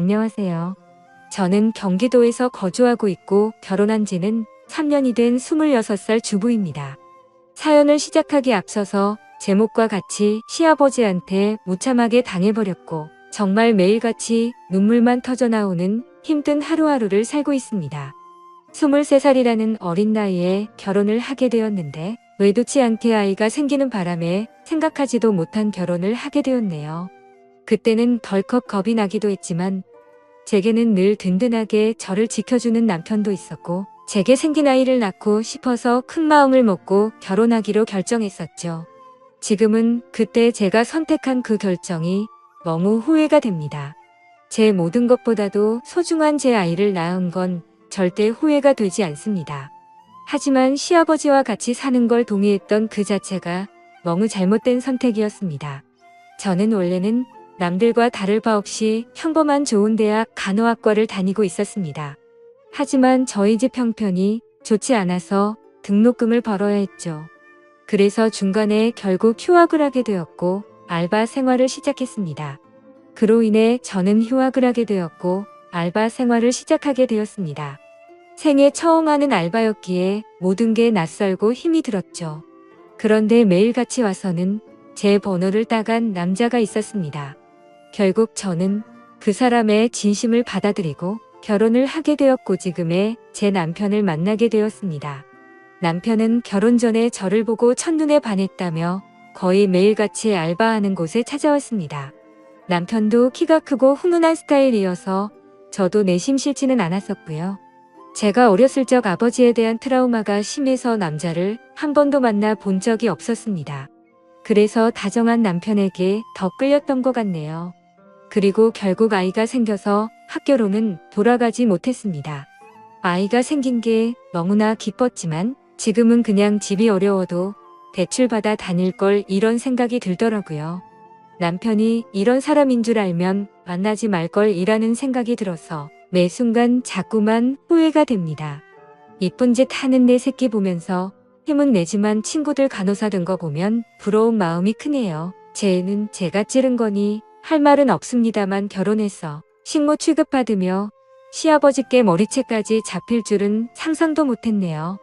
안녕하세요. 저는 경기도에서 거주하고 있고 결혼한 지는 3년이 된 26살 주부입니다. 사연을 시작하기 앞서서 제목과 같이 시아버지한테 무참하게 당해버렸고 정말 매일같이 눈물만 터져나오는 힘든 하루하루를 살고 있습니다. 23살이라는 어린 나이에 결혼을 하게 되었는데 의도치 않게 아이가 생기는 바람에 생각하지도 못한 결혼을 하게 되었네요. 그때는 덜컥 겁이 나기도 했지만 제게는 늘 든든하게 저를 지켜주는 남편도 있었고 제게 생긴 아이를 낳고 싶어서 큰 마음을 먹고 결혼하기로 결정했었죠. 지금은 그때 제가 선택한 그 결정이 너무 후회가 됩니다. 제 모든 것보다도 소중한 제 아이를 낳은 건 절대 후회가 되지 않습니다. 하지만 시아버지와 같이 사는 걸 동의했던 그 자체가 너무 잘못된 선택이었습니다. 저는 원래는 남들과 다를 바 없이 평범한 좋은 대학 간호학과를 다니고 있었습니다. 하지만 저희 집 형편이 좋지 않아서 등록금을 벌어야 했죠. 그래서 중간에 결국 휴학을 하게 되었고 알바 생활을 시작했습니다. 그로 인해 저는 휴학을 하게 되었고 알바 생활을 시작하게 되었습니다. 생애 처음 하는 알바였기에 모든 게 낯설고 힘이 들었죠. 그런데 매일같이 와서는 제 번호를 따간 남자가 있었습니다. 결국 저는 그 사람의 진심을 받아들이고 결혼을 하게 되었고 지금의 제 남편을 만나게 되었습니다. 남편은 결혼 전에 저를 보고 첫눈에 반했다며 거의 매일같이 알바하는 곳에 찾아왔습니다. 남편도 키가 크고 훈훈한 스타일이어서 저도 내심 싫지는 않았었고요. 제가 어렸을 적 아버지에 대한 트라우마가 심해서 남자를 한 번도 만나 본 적이 없었습니다. 그래서 다정한 남편에게 더 끌렸던 것 같네요. 그리고 결국 아이가 생겨서 학교로는 돌아가지 못했습니다. 아이가 생긴 게 너무나 기뻤지만 지금은 그냥 집이 어려워도 대출받아 다닐 걸 이런 생각이 들더라고요. 남편이 이런 사람인 줄 알면 만나지 말 걸 이라는 생각이 들어서 매 순간 자꾸만 후회가 됩니다. 이쁜 짓 하는 내 새끼 보면서 힘은 내지만 친구들 간호사 된 거 보면 부러운 마음이 크네요. 제 애는 제가 찌른 거니 할 말은 없습니다만 결혼해서 식모 취급받으며 시아버지께 머리채까지 잡힐 줄은 상상도 못했네요.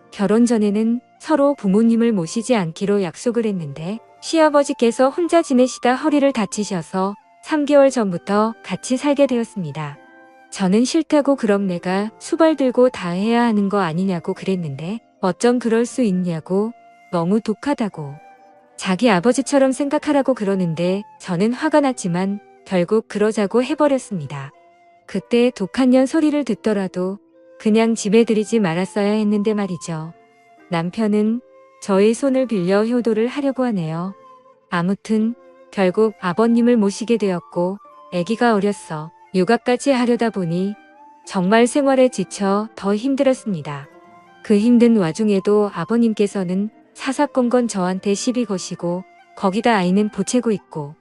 결혼 전에는 서로 부모님을 모시지 않기로 약속을 했는데 시아버지께서 혼자 지내시다 허리를 다치셔서 3개월 전부터 같이 살게 되었습니다. 저는 싫다고 그럼 내가 수발 들고 다 해야 하는 거 아니냐고 그랬는데 어쩜 그럴 수 있냐고 너무 독하다고 자기 아버지처럼 생각하라고 그러는데 저는 화가 났지만 결국 그러자고 해버렸습니다. 그때 독한 년 소리를 듣더라도 그냥 집에 들이지 말았어야 했는데 말이죠. 남편은 저의 손을 빌려 효도를 하려고 하네요. 아무튼 결국 아버님을 모시게 되었고 아기가 어렸어 육아까지 하려다 보니 정말 생활에 지쳐 더 힘들었습니다. 그 힘든 와중에도 아버님께서는 사사건건 저한테 시비 거시고 거기다 아이는 보채고 있고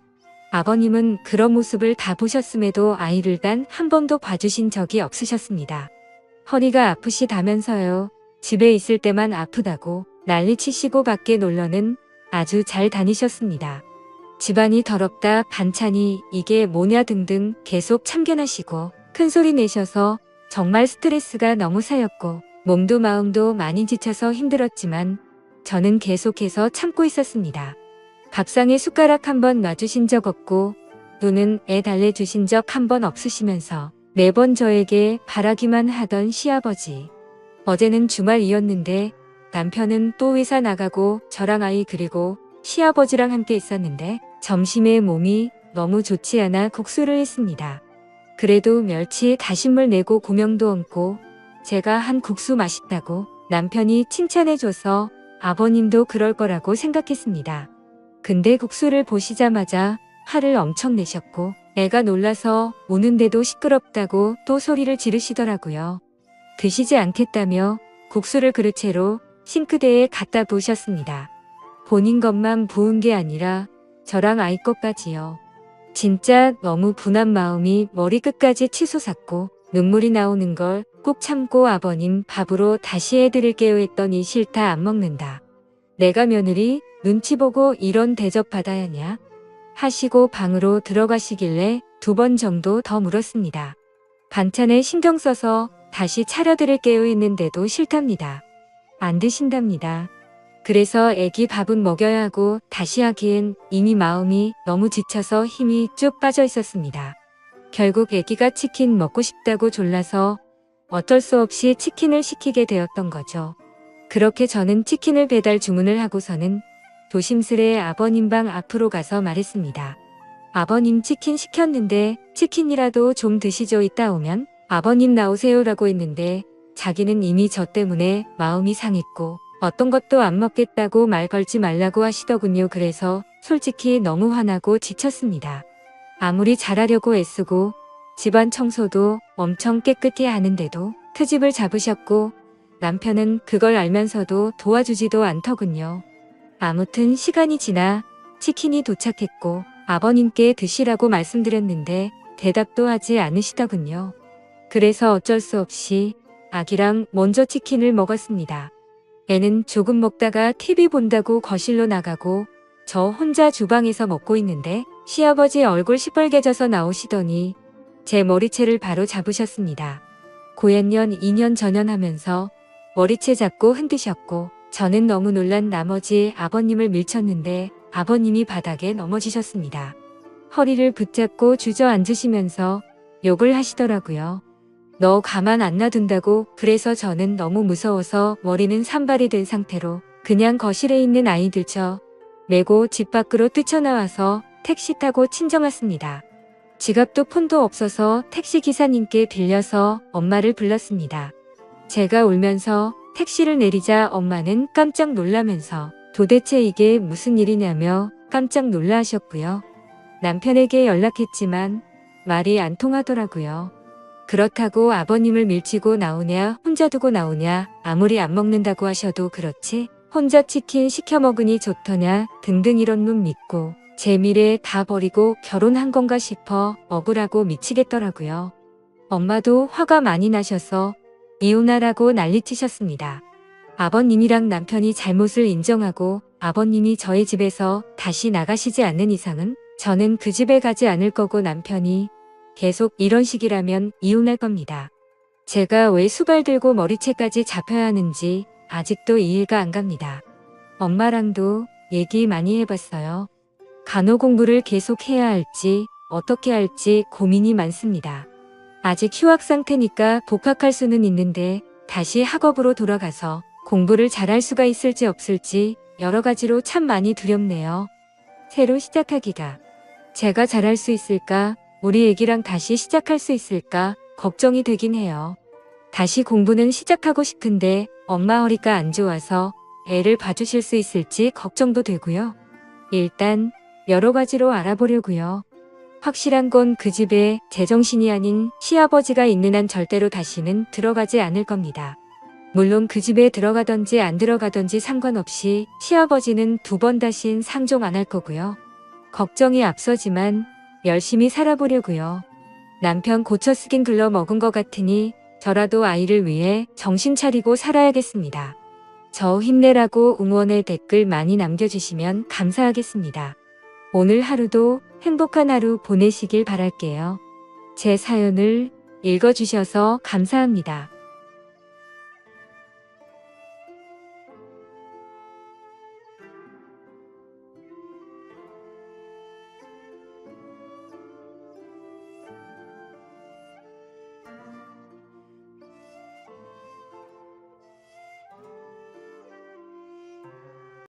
아버님은 그런 모습을 다 보셨음에도 아이를 단 한 번도 봐주신 적이 없으셨습니다. 허리가 아프시다면서요. 집에 있을 때만 아프다고 난리치시고 밖에 놀러는 아주 잘 다니셨습니다. 집안이 더럽다 반찬이 이게 뭐냐 등등 계속 참견하시고 큰소리 내셔서 정말 스트레스가 너무 쌓였고 몸도 마음도 많이 지쳐서 힘들었지만 저는 계속해서 참고 있었습니다. 밥상에 숟가락 한 번 놔주신 적 없고 눈은 애 달래주신 적 한 번 없으시면서 매번 저에게 바라기만 하던 시아버지. 어제는 주말이었는데 남편은 또 회사 나가고 저랑 아이 그리고 시아버지랑 함께 있었는데 점심에 몸이 너무 좋지 않아 국수를 했습니다. 그래도 멸치 다신물 내고 고명도 얹고 제가 한 국수 맛있다고 남편이 칭찬해줘서 아버님도 그럴 거라고 생각했습니다. 근데 국수를 보시자마자 화를 엄청 내셨고 애가 놀라서 우는데도 시끄럽다고 또 소리를 지르시더라고요. 드시지 않겠다며 국수를 그릇채로 싱크대에 갖다 부으셨습니다. 본인 것만 부은 게 아니라 저랑 아이 것까지요. 진짜 너무 분한 마음이 머리끝까지 치솟았고 눈물이 나오는 걸 꼭 참고 아버님 밥으로 다시 해드릴게요 했더니 싫다 안 먹는다. 내가 며느리 눈치 보고 이런 대접 받아야 하냐? 하시고 방으로 들어가시길래 2번 정도 더 물었습니다. 반찬에 신경 써서 다시 차려드릴게요 했는데도 싫답니다. 안 드신답니다. 그래서 애기 밥은 먹여야 하고 다시 하기엔 이미 마음이 너무 지쳐서 힘이 쭉 빠져 있었습니다. 결국 애기가 치킨 먹고 싶다고 졸라서 어쩔 수 없이 치킨을 시키게 되었던 거죠. 그렇게 저는 치킨을 배달 주문을 하고서는 조심스레 아버님 방 앞으로 가서 말했습니다. 아버님 치킨 시켰는데 치킨이라도 좀 드시죠. 이따 오면 아버님 나오세요라고 했는데 자기는 이미 저 때문에 마음이 상했고 어떤 것도 안 먹겠다고 말 걸지 말라고 하시더군요. 그래서 솔직히 너무 화나고 지쳤습니다. 아무리 잘하려고 애쓰고 집안 청소도 엄청 깨끗이 하는데도 트집을 잡으셨고 남편은 그걸 알면서도 도와주지도 않더군요. 아무튼 시간이 지나 치킨이 도착했고 아버님께 드시라고 말씀드렸는데 대답도 하지 않으시더군요. 그래서 어쩔 수 없이 아기랑 먼저 치킨을 먹었습니다. 애는 조금 먹다가 TV 본다고 거실로 나가고 저 혼자 주방에서 먹고 있는데 시아버지 얼굴 시뻘개져서 나오시더니 제 머리채를 바로 잡으셨습니다. 고연년 2년 전연하면서 머리채 잡고 흔드셨고 저는 너무 놀란 나머지 아버님을 밀쳤는데 아버님이 바닥에 넘어지셨습니다. 허리를 붙잡고 주저앉으시면서 욕을 하시더라고요. 너 가만 안 놔둔다고. 그래서 저는 너무 무서워서 머리는 산발이 된 상태로 그냥 거실에 있는 아이들 쳐 메고 집 밖으로 뛰쳐나와서 택시 타고 친정 왔습니다. 지갑도 폰도 없어서 택시기사님께 빌려서 엄마를 불렀습니다. 제가 울면서 택시를 내리자 엄마는 깜짝 놀라면서 도대체 이게 무슨 일이냐며 깜짝 놀라 하셨고요. 남편에게 연락했지만 말이 안 통하더라고요. 그렇다고 아버님을 밀치고 나오냐 혼자 두고 나오냐 아무리 안 먹는다고 하셔도 그렇지 혼자 치킨 시켜 먹으니 좋더냐 등등 이런 놈 믿고 제 미래 다 버리고 결혼한 건가 싶어 억울하고 미치겠더라고요. 엄마도 화가 많이 나셔서 이혼하라고 난리치셨습니다. 아버님이랑 남편이 잘못을 인정하고 아버님이 저희 집에서 다시 나가시지 않는 이상은 저는 그 집에 가지 않을 거고 남편이 계속 이런 식이라면 이혼할 겁니다. 제가 왜 수발 들고 머리채까지 잡혀야 하는지 아직도 이해가 안 갑니다. 엄마랑도 얘기 많이 해봤어요. 간호 공부를 계속 해야 할지 어떻게 할지 고민이 많습니다. 아직 휴학 상태니까 복학할 수는 있는데 다시 학업으로 돌아가서 공부를 잘할 수가 있을지 없을지 여러 가지로 참 많이 두렵네요. 새로 시작하기가. 제가 잘할 수 있을까? 우리 애기랑 다시 시작할 수 있을까? 걱정이 되긴 해요. 다시 공부는 시작하고 싶은데 엄마 허리가 안 좋아서 애를 봐주실 수 있을지 걱정도 되고요. 일단 여러 가지로 알아보려고요. 확실한 건 그 집에 제정신이 아닌 시아버지가 있는 한 절대로 다시는 들어가지 않을 겁니다. 물론 그 집에 들어가든지 안 들어가든지 상관없이 시아버지는 2번 다신 상종 안 할 거고요. 걱정이 앞서지만 열심히 살아보려고요. 남편 고쳐 쓰긴 글러 먹은 것 같으니 저라도 아이를 위해 정신 차리고 살아야겠습니다. 저 힘내라고 응원의 댓글 많이 남겨주시면 감사하겠습니다. 오늘 하루도 행복한 하루 보내시길 바랄게요. 제 사연을 읽어주셔서 감사합니다.